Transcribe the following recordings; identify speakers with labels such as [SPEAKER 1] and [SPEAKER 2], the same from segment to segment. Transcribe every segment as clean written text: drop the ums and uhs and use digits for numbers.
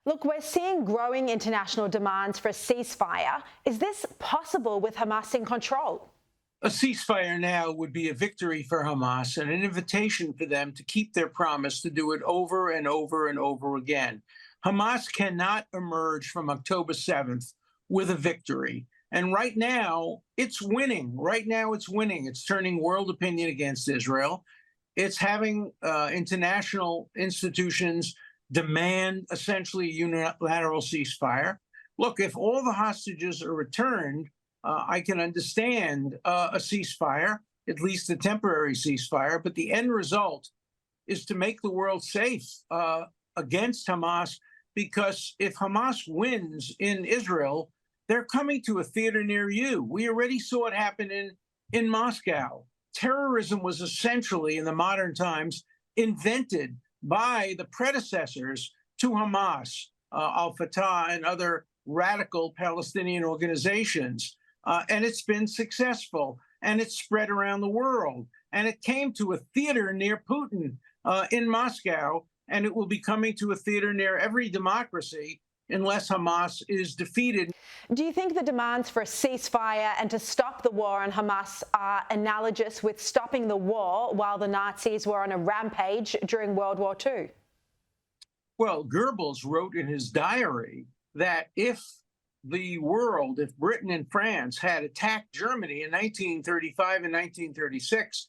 [SPEAKER 1] Look, we're seeing growing international demands for a ceasefire. Is this possible with Hamas in control?
[SPEAKER 2] A ceasefire now would be a victory for Hamas and an invitation for them to keep their promise to do it over and over and over again. Hamas cannot emerge from October 7th with a victory. And right now, it's winning. Right now, it's winning. It's turning world opinion against Israel. It's having international institutions demand essentially a unilateral ceasefire. Look, if all the hostages are returned, I can understand a ceasefire, at least a temporary ceasefire, but the end result is to make the world safe against Hamas, because if Hamas wins in Israel, they're coming to a theater near you. We already saw it happen in Moscow. Terrorism was essentially, in the modern times, invented by the predecessors to Hamas, al-Fatah and other radical Palestinian organizations. And it's been successful, and it's spread around the world. And it came to a theater near Putin in Moscow, and it will be coming to a theater near every democracy unless Hamas is defeated.
[SPEAKER 1] Do you think the demands for a ceasefire and to stop the war on Hamas are analogous with stopping the war while the Nazis were on a rampage during World War II?
[SPEAKER 2] Well, Goebbels wrote in his diary that if Britain and France had attacked Germany in 1935 and 1936,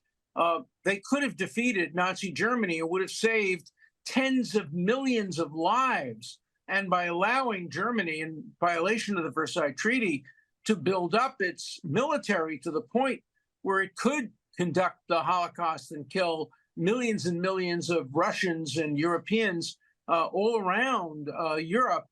[SPEAKER 2] they could have defeated Nazi Germany. It would have saved tens of millions of lives. And by allowing Germany, in violation of the Versailles Treaty, to build up its military to the point where it could conduct the Holocaust and kill millions and millions of Russians and Europeans all around Europe,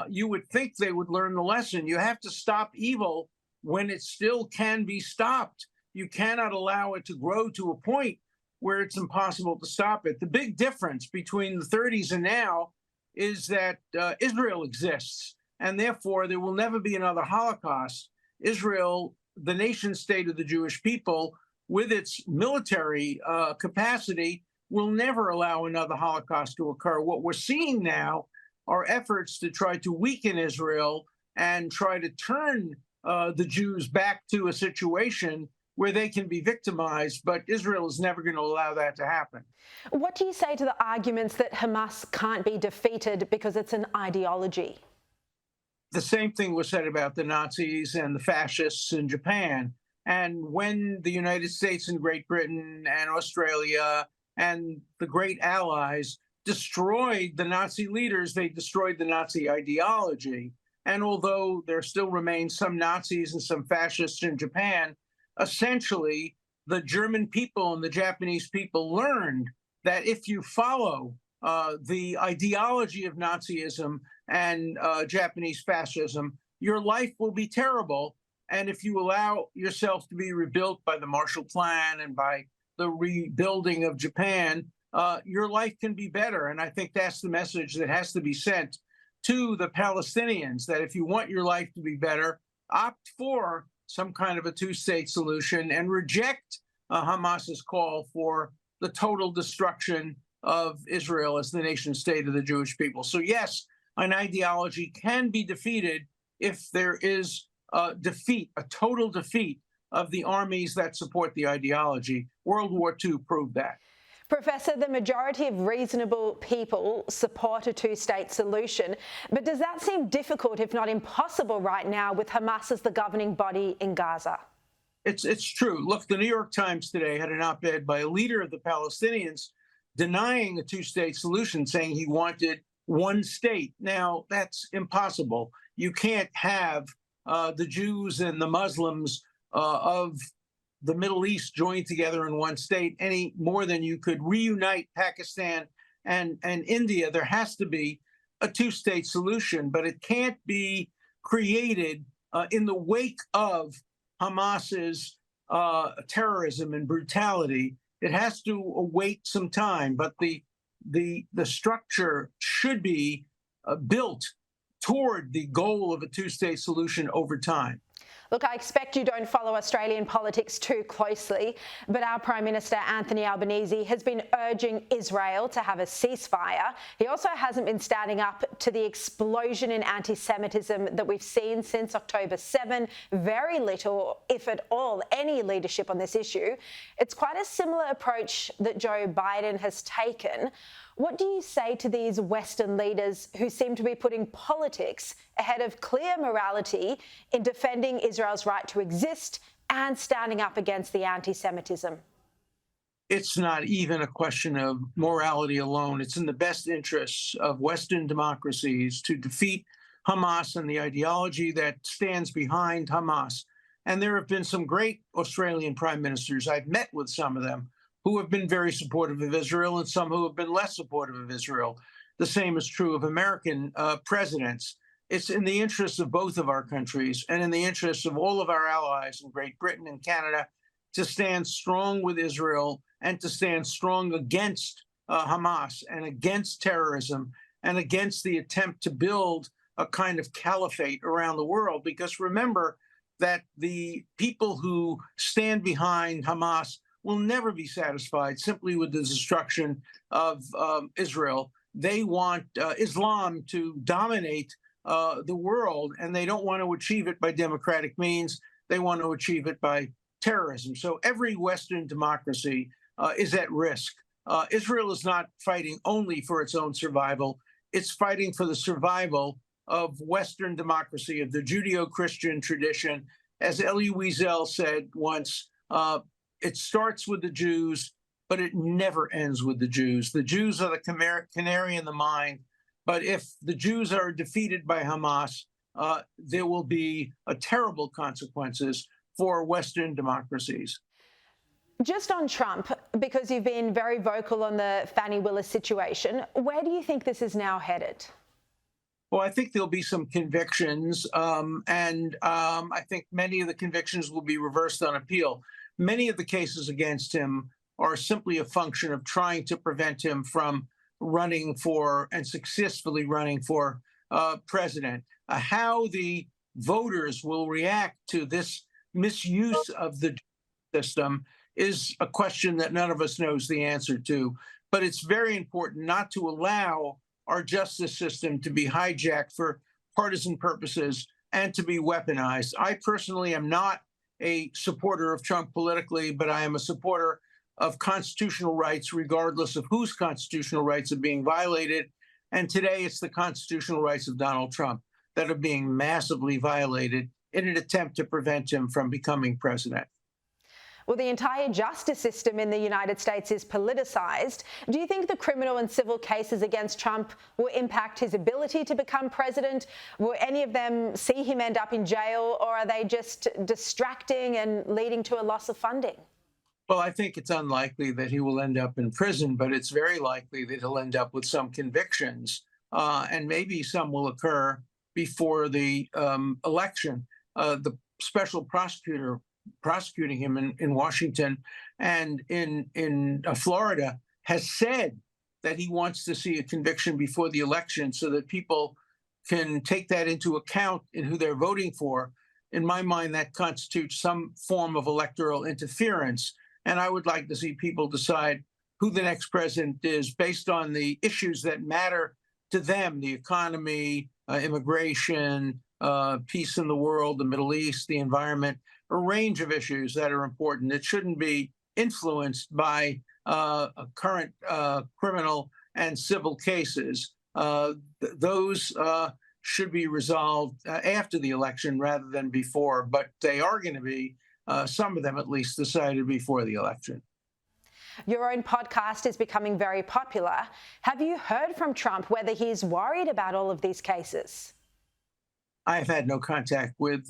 [SPEAKER 2] you would think they would learn the lesson. You have to stop evil when it still can be stopped. You cannot allow it to grow to a point where it's impossible to stop it. The big difference between the 30s and now is that Israel exists, and therefore there will never be another Holocaust. Israel, the nation state of the Jewish people, with its military capacity, will never allow another Holocaust to occur. What we're seeing now are efforts to try to weaken Israel and try to turn the Jews back to a situation where they can be victimized, but Israel is never going to allow that to happen.
[SPEAKER 1] What do you say to the arguments that Hamas can't be defeated because it's an ideology?
[SPEAKER 2] The same thing was said about the Nazis and the fascists in Japan. And when the United States and Great Britain and Australia and the great allies destroyed the Nazi leaders, they destroyed the Nazi ideology. And although there still remain some Nazis and some fascists in Japan, essentially the German people and the Japanese people learned that if you follow the ideology of Nazism and Japanese fascism, your life will be terrible. And if you allow yourself to be rebuilt by the Marshall Plan and by the rebuilding of Japan, your life can be better. And I think that's the message that has to be sent to the Palestinians, that if you want your life to be better, opt for some kind of a two-state solution and reject Hamas's call for the total destruction of Israel as the nation state of the Jewish people. So yes, an ideology can be defeated if there is a defeat, a total defeat of the armies that support the ideology. World War II proved that.
[SPEAKER 1] Professor, the majority of reasonable people support a two-state solution, but does that seem difficult, if not impossible, right now with Hamas as the governing body in Gaza?
[SPEAKER 2] It's true. Look, the New York Times today had an op-ed by a leader of the Palestinians denying a two-state solution, saying he wanted one state. Now, that's impossible. You can't have the Jews and the Muslims of the Middle East joined together in one state any more than you could reunite Pakistan and India. There has to be a two-state solution, but it can't be created in the wake of Hamas's terrorism and brutality. It has to await some time, but the structure should be built toward the goal of a two-state solution over time.
[SPEAKER 1] Look, I expect you don't follow Australian politics too closely, but our Prime Minister Anthony Albanese has been urging Israel to have a ceasefire. He also hasn't been standing up to the explosion in anti-Semitism that we've seen since October 7. Very little, if at all, any leadership on this issue. It's quite a similar approach that Joe Biden has taken. What do you say to these Western leaders who seem to be putting politics ahead of clear morality in defending Israel's right to exist and standing up against the anti-Semitism?
[SPEAKER 2] It's not even a question of morality alone. It's in the best interests of Western democracies to defeat Hamas and the ideology that stands behind Hamas. And there have been some great Australian prime ministers, I've met with some of them, who have been very supportive of Israel and some who have been less supportive of Israel. The same is true of American presidents. It's in the interests of both of our countries and in the interests of all of our allies in Great Britain and Canada to stand strong with Israel and to stand strong against Hamas and against terrorism and against the attempt to build a kind of caliphate around the world. Because remember that the people who stand behind Hamas will never be satisfied simply with the destruction of Israel. They want Islam to dominate the world, and they don't want to achieve it by democratic means. They want to achieve it by terrorism. So every Western democracy is at risk. Israel is not fighting only for its own survival. It's fighting for the survival of Western democracy, of the Judeo-Christian tradition. As Elie Wiesel said once, it starts with the Jews, but it never ends with the Jews. The Jews are the canary in the mine. But if the Jews are defeated by Hamas, there will be terrible consequences for Western democracies.
[SPEAKER 1] Just on Trump, because you've been very vocal on the Fani Willis situation, where do you think this is now headed?
[SPEAKER 2] Well, I think there'll be some convictions, and I think many of the convictions will be reversed on appeal. Many of the cases against him are simply a function of trying to prevent him from running for and successfully running for president. How the voters will react to this misuse of the system is a question that none of us knows the answer to. But it's very important not to allow our justice system to be hijacked for partisan purposes and to be weaponized. I personally am not a supporter of Trump politically, but I am a supporter of constitutional rights, regardless of whose constitutional rights are being violated. And today it's the constitutional rights of Donald Trump that are being massively violated in an attempt to prevent him from becoming president.
[SPEAKER 1] Well, the entire justice system in the United States is politicized. Do you think the criminal and civil cases against Trump will impact his ability to become president? Will any of them see him end up in jail, or are they just distracting and leading to a loss of funding?
[SPEAKER 2] Well, I think it's unlikely that he will end up in prison, but it's very likely that he'll end up with some convictions, and maybe some will occur before the election. The special prosecutor prosecuting him in Washington and in Florida has said that he wants to see a conviction before the election so that people can take that into account in who they're voting for. In my mind, that constitutes some form of electoral interference. And I would like to see people decide who the next president is based on the issues that matter to them: the economy, immigration, peace in the world, the Middle East, the environment, a range of issues that are important. It shouldn't be influenced by current criminal and civil cases. Those should be resolved after the election rather than before, but they are going to be, some of them at least, decided before the election.
[SPEAKER 1] Your own podcast is becoming very popular. Have you heard from Trump whether he's worried about all of these cases?
[SPEAKER 2] I've had no contact with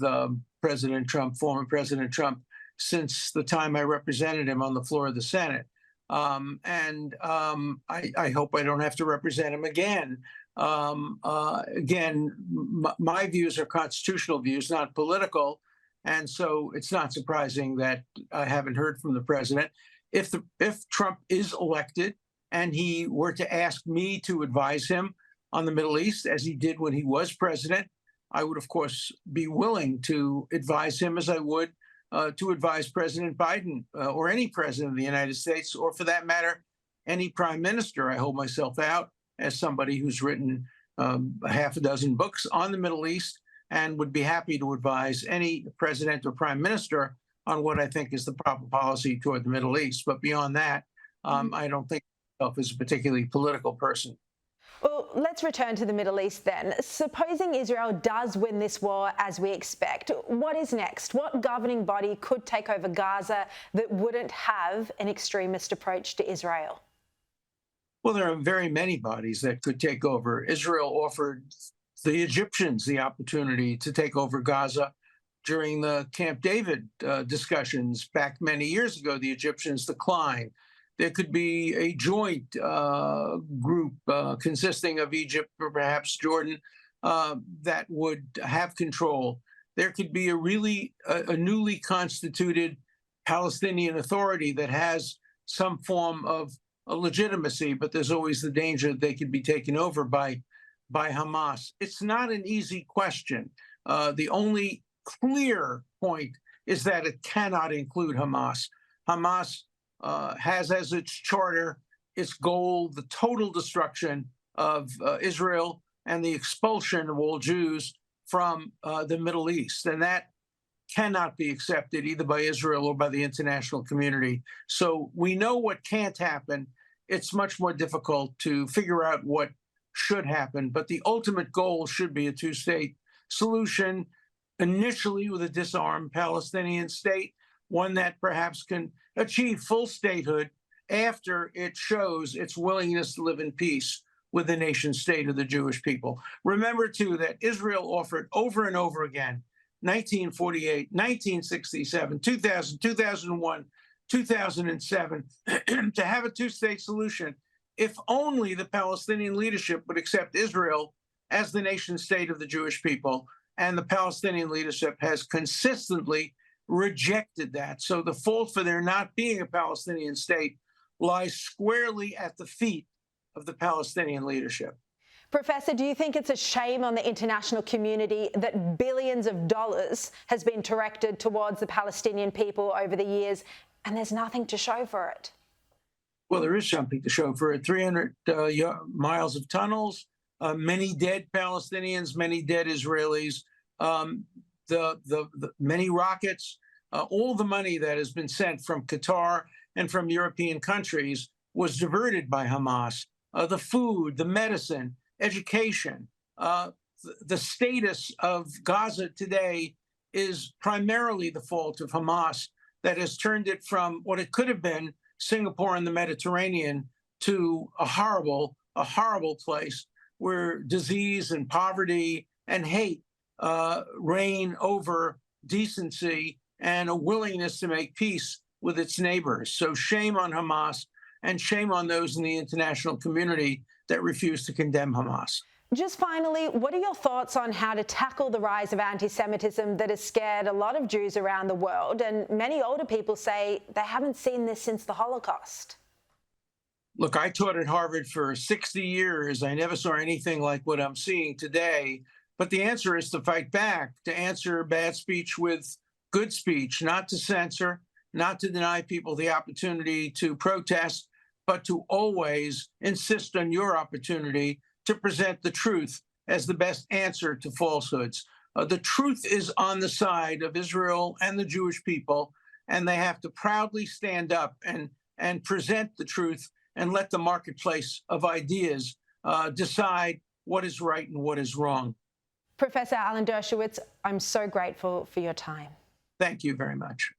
[SPEAKER 2] President Trump, former President Trump, since the time I represented him on the floor of the Senate. I hope I don't have to represent him again. Again, my views are constitutional views, not political. And so it's not surprising that I haven't heard from the president. If Trump is elected and he were to ask me to advise him on the Middle East, as he did when he was president, I would, of course, be willing to advise him as I would to advise President Biden or any president of the United States, or for that matter, any prime minister. I hold myself out as somebody who's written a half a dozen books on the Middle East and would be happy to advise any president or prime minister on what I think is the proper policy toward the Middle East. But beyond that, I don't think of myself as a particularly political person.
[SPEAKER 1] Well, let's return to the Middle East then. Supposing Israel does win this war as we expect, what is next? What governing body could take over Gaza that wouldn't have an extremist approach to Israel?
[SPEAKER 2] Well, there are very many bodies that could take over. Israel offered the Egyptians the opportunity to take over Gaza during the Camp David discussions back many years ago. The Egyptians declined. There could be a joint group consisting of Egypt or perhaps Jordan that would have control. There could be a newly constituted Palestinian Authority that has some form of legitimacy, but there's always the danger that they could be taken over by Hamas. It's not an easy question. The only clear point is that it cannot include Hamas. Hamas has as its charter, its goal, the total destruction of Israel and the expulsion of all Jews from the Middle East. And that cannot be accepted either by Israel or by the international community. So we know what can't happen. It's much more difficult to figure out what should happen. But the ultimate goal should be a two-state solution, initially with a disarmed Palestinian state, one that perhaps can achieve full statehood after it shows its willingness to live in peace with the nation state of the Jewish people. Remember, too, that Israel offered over and over again, 1948, 1967, 2000, 2001, 2007, to have a two-state solution if only the Palestinian leadership would accept Israel as the nation state of the Jewish people. And the Palestinian leadership has consistently rejected that. So the fault for there not being a Palestinian state lies squarely at the feet of the Palestinian leadership.
[SPEAKER 1] Professor, do you think it's a shame on the international community that billions of dollars has been directed towards the Palestinian people over the years and there's nothing to show for it?
[SPEAKER 2] Well, there is something to show for it. 300 miles of tunnels, many dead Palestinians, many dead Israelis, the many rockets, all the money that has been sent from Qatar and from European countries was diverted by Hamas. The food, the medicine, education, the status of Gaza today is primarily the fault of Hamas that has turned it from what it could have been, Singapore and the Mediterranean, to a horrible place where disease and poverty and hate reign over decency and a willingness to make peace with its neighbors. So shame on Hamas and shame on those in the international community that refuse to condemn Hamas.
[SPEAKER 1] Just finally, what are your thoughts on how to tackle the rise of anti-Semitism that has scared a lot of Jews around the world? And many older people say they haven't seen this since the Holocaust.
[SPEAKER 2] Look, I taught at Harvard for 60 years. I never saw anything like what I'm seeing today. But the answer is to fight back, to answer bad speech with good speech, not to censor, not to deny people the opportunity to protest, but to always insist on your opportunity to present the truth as the best answer to falsehoods. The truth is on the side of Israel and the Jewish people, and they have to proudly stand up and present the truth and let the marketplace of ideas decide what is right and what is wrong.
[SPEAKER 1] Professor Alan Dershowitz, I'm so grateful for your time.
[SPEAKER 2] Thank you very much.